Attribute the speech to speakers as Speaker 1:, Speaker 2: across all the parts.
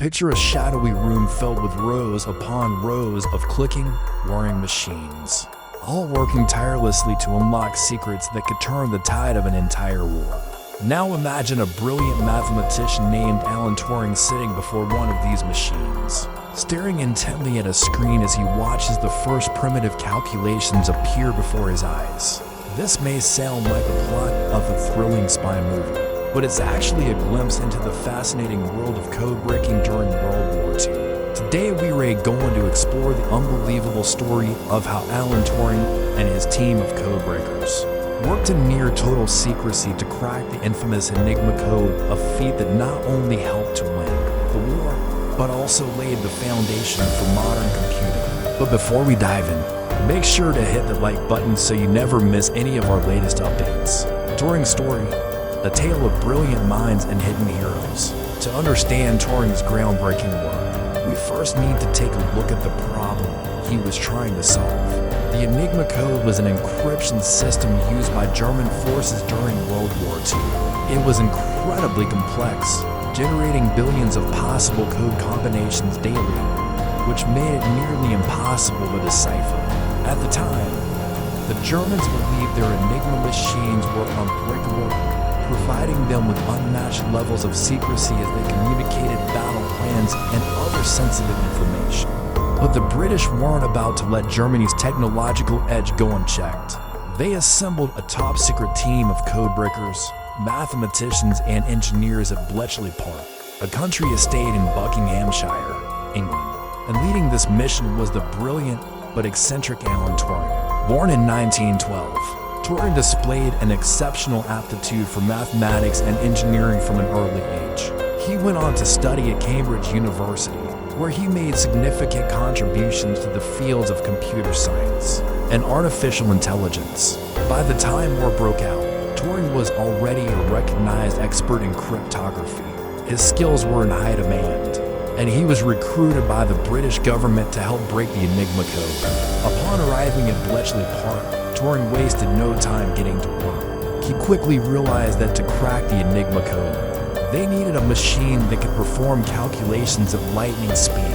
Speaker 1: Picture a shadowy room filled with rows upon rows of clicking, whirring machines, all working tirelessly to unlock secrets that could turn the tide of an entire war. Now imagine a brilliant mathematician named Alan Turing sitting before one of these machines, staring intently at a screen as he watches the first primitive calculations appear before his eyes. This may sound like the plot of a thrilling spy movie, but it's actually a glimpse into the fascinating world of code breaking during World War II. Today we are going to explore the unbelievable story of how Alan Turing and his team of code breakers worked in near total secrecy to crack the infamous Enigma code, a feat that not only helped to win the war, but also laid the foundation for modern computing. But before we dive in, make sure to hit the like button so you never miss any of our latest updates. Turing's story, a tale of brilliant minds and hidden heroes. To understand Turing's groundbreaking work, we first need to take a look at the problem he was trying to solve. The Enigma code was an encryption system used by German forces during World War II. It was incredibly complex, generating billions of possible code combinations daily, which made it nearly impossible to decipher. At the time, the Germans believed their Enigma machines were unbreakable, providing them with unmatched levels of secrecy as they communicated battle plans and other sensitive information. But the British weren't about to let Germany's technological edge go unchecked. They assembled a top-secret team of codebreakers, mathematicians, and engineers at Bletchley Park, a country estate in Buckinghamshire, England. And leading this mission was the brilliant but eccentric Alan Turing. Born in 1912, Turing displayed an exceptional aptitude for mathematics and engineering from an early age. He went on to study at Cambridge University, where he made significant contributions to the fields of computer science and artificial intelligence. By the time war broke out, Turing was already a recognized expert in cryptography. His skills were in high demand, and he was recruited by the British government to help break the Enigma code. Upon arriving at Bletchley Park, Turing wasted no time getting to work. He quickly realized that to crack the Enigma code, they needed a machine that could perform calculations at lightning speed,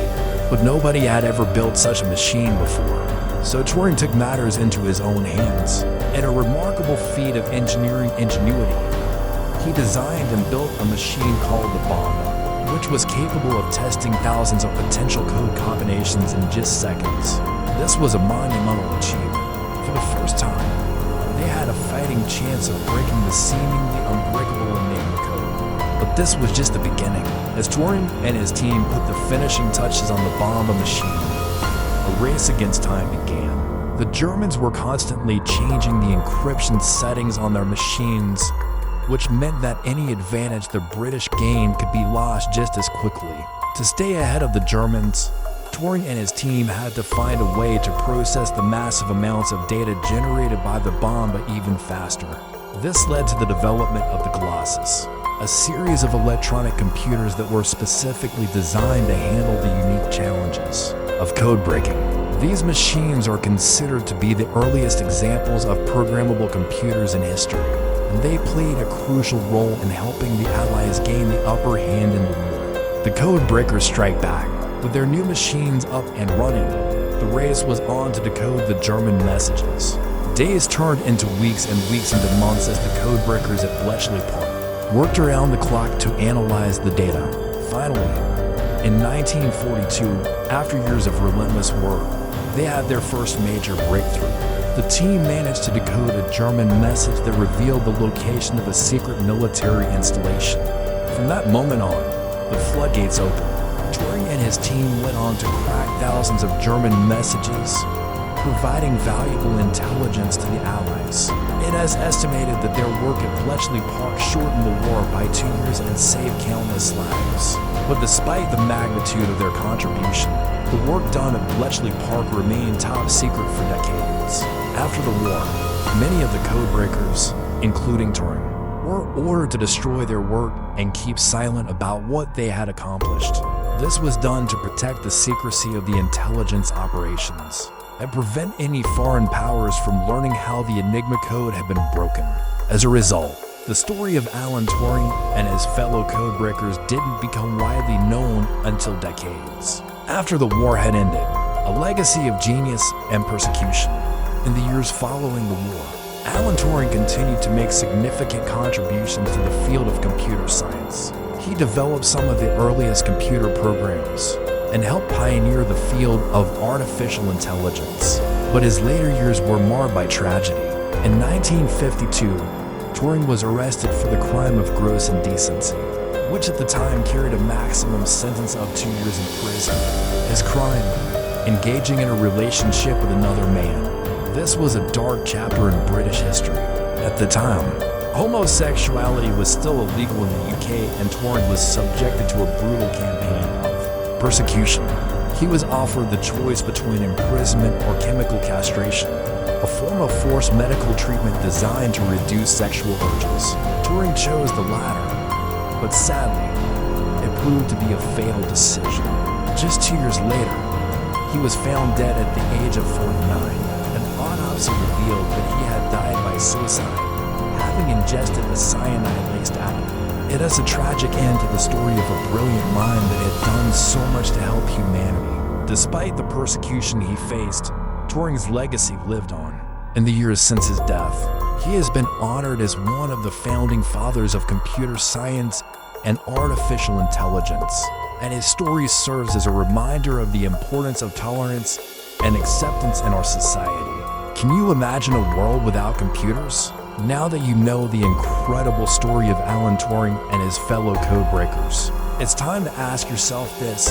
Speaker 1: but nobody had ever built such a machine before. So Turing took matters into his own hands. In a remarkable feat of engineering ingenuity, he designed and built a machine called the bomb, which was capable of testing thousands of potential code combinations in just seconds. This was a monumental achievement. For the first time, they had a fighting chance of breaking the seemingly unbreakable Enigma code. But this was just the beginning. As Turing and his team put the finishing touches on the bomb machine, a race against time began. The Germans were constantly changing the encryption settings on their machines, which meant that any advantage the British gained could be lost just as quickly. To stay ahead of the Germans, Turing and his team had to find a way to process the massive amounts of data generated by the bomb even faster. This led to the development of the Colossus, a series of electronic computers that were specifically designed to handle the unique challenges of code breaking. These machines are considered to be the earliest examples of programmable computers in history, and they played a crucial role in helping the Allies gain the upper hand in the war. The code breakers strike back. With their new machines up and running, the race was on to decode the German messages. Days turned into weeks and weeks into months as the code breakers at Bletchley Park worked around the clock to analyze the data. Finally, in 1942, after years of relentless work, they had their first major breakthrough. The team managed to decode a German message that revealed the location of a secret military installation. From that moment on, the floodgates opened. Turing and his team went on to crack thousands of German messages, providing valuable intelligence to the Allies. It is estimated that their work at Bletchley Park shortened the war by 2 years and saved countless lives. But despite the magnitude of their contribution, the work done at Bletchley Park remained top secret for decades. After the war, many of the code breakers, including Turing, were ordered to destroy their work and keep silent about what they had accomplished. This was done to protect the secrecy of the intelligence operations and prevent any foreign powers from learning how the Enigma code had been broken. As a result, The story of Alan Turing and his fellow codebreakers didn't become widely known until decades after the war had ended, a legacy of genius and persecution. In the years following the war, Alan Turing continued to make significant contributions to the field of computer science. He developed some of the earliest computer programs and helped pioneer the field of artificial intelligence. But his later years were marred by tragedy. In 1952, Turing was arrested for the crime of gross indecency, which at the time carried a maximum sentence of 2 years in prison. His crime: engaging in a relationship with another man. This was a dark chapter in British history. At the time, homosexuality was still illegal in the UK, and Turing was subjected to a brutal campaign of persecution. He was offered the choice between imprisonment or chemical castration, a form of forced medical treatment designed to reduce sexual urges. Turing chose the latter, but sadly, it proved to be a fatal decision. Just 2 years later, he was found dead at the age of 49. An autopsy revealed that he had died by suicide, having ingested a cyanide-laced apple. It is a tragic end to the story of a brilliant mind that had done so much to help humanity. Despite the persecution he faced, Turing's legacy lived on. In the years since his death, he has been honored as one of the founding fathers of computer science and artificial intelligence, and his story serves as a reminder of the importance of tolerance and acceptance in our society. Can you imagine a world without computers? Now that you know the incredible story of Alan Turing and his fellow codebreakers, it's time to ask yourself this: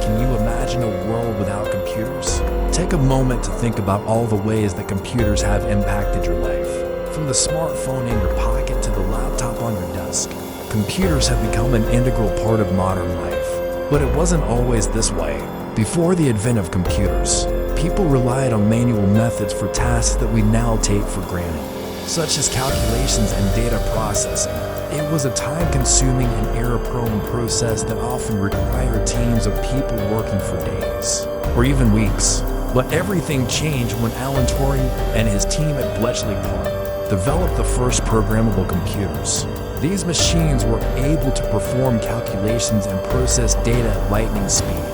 Speaker 1: can you imagine a world without computers? Take a moment to think about all the ways that computers have impacted your life. From the smartphone in your pocket to the laptop on your desk, computers have become an integral part of modern life. But it wasn't always this way. Before the advent of computers, people relied on manual methods for tasks that we now take for granted, such as calculations and data processing. It was a time-consuming and error-prone process that often required teams of people working for days, or even weeks. But everything changed when Alan Turing and his team at Bletchley Park developed the first programmable computers. These machines were able to perform calculations and process data at lightning speed,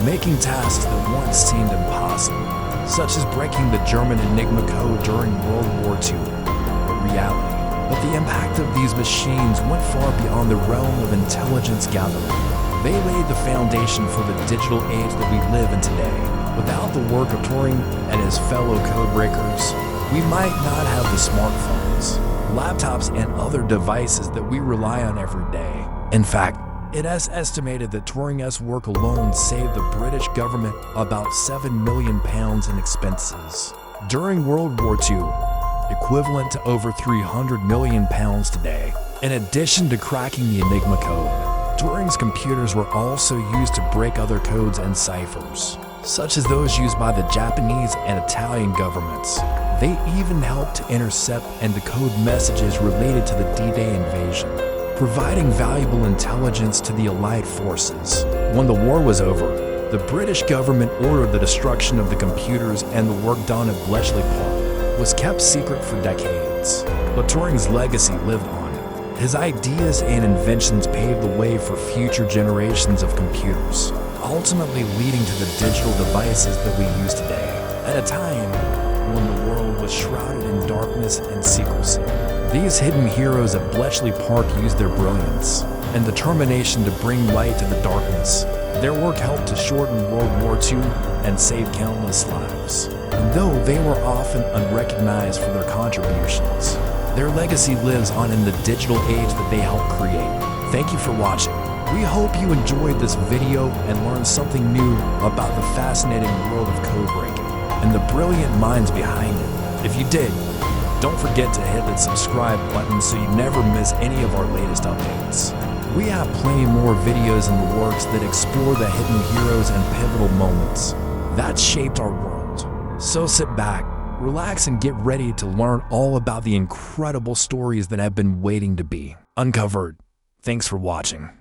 Speaker 1: making tasks that once seemed impossible, such as breaking the German Enigma code during World War II, a reality. But the impact of these machines went far beyond the realm of intelligence gathering. They laid the foundation for the digital age that we live in today. Without the work of Turing and his fellow codebreakers, we might not have the smartphones, laptops, and other devices that we rely on every day. In fact, it is estimated that Turing's work alone saved the British government about £7 million in expenses during World War II, equivalent to over £300 million today. In addition to cracking the Enigma code, Turing's computers were also used to break other codes and ciphers, such as those used by the Japanese and Italian governments. They even helped to intercept and decode messages related to the D-Day invasion, providing valuable intelligence to the Allied forces. When the war was over, the British government ordered the destruction of the computers, and the work done at Bletchley Park was kept secret for decades. But Turing's legacy lived on. His ideas and inventions paved the way for future generations of computers, ultimately leading to the digital devices that we use today. At a time when the world was shrouded in darkness and secrecy, these hidden heroes at Bletchley Park used their brilliance and determination to bring light to the darkness. Their work helped to shorten World War II and save countless lives. And though they were often unrecognized for their contributions, their legacy lives on in the digital age that they helped create. Thank you for watching. We hope you enjoyed this video and learned something new about the fascinating world of code breaking and the brilliant minds behind it. If you did, don't forget to hit that subscribe button so you never miss any of our latest updates. We have plenty more videos in the works that explore the hidden heroes and pivotal moments that shaped our world. So sit back, relax, and get ready to learn all about the incredible stories that have been waiting to be uncovered. Thanks for watching.